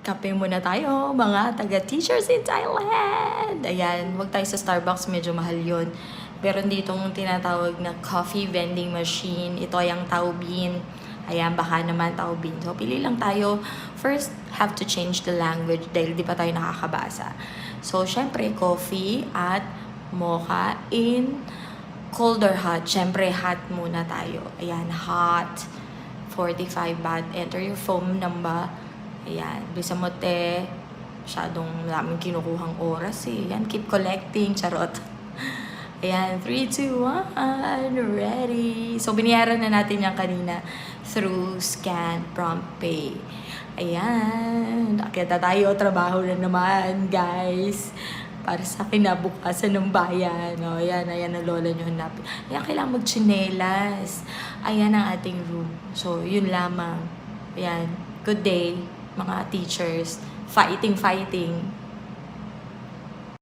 Kape muna tayo, mga taga-teachers in Thailand! Ayan, huwag tayo sa Starbucks, medyo mahal yun. Meron ditong tinatawag na coffee vending machine. Ito ay ang Tao Bean. Ayan, baka naman Tao Bean. So, pili lang tayo. First, have to change the language dahil di pa tayo nakakabasa. So, syempre, coffee at mocha in cold or hot. Syempre, hot muna tayo. Ayan, hot. 45 baht. Enter your phone number. Ayan, bisa mo te. Masyadong namin kinukuhang oras eh. Ayan, keep collecting. Charot. Ayan, 3, 2, 1. Ready. So, binayaran na natin yan kanina through Scan Prompt Pay. Ayan. Nakita tayo. Trabaho na naman, guys. Para sa kinabukasan ng bayan. O, ayan, ayan ang lola nyo hanapin. Ayan, kailangan magtsinelas. Ayan ang ating room. So, yun lamang. Ayan. Good day, mga teachers. Fighting.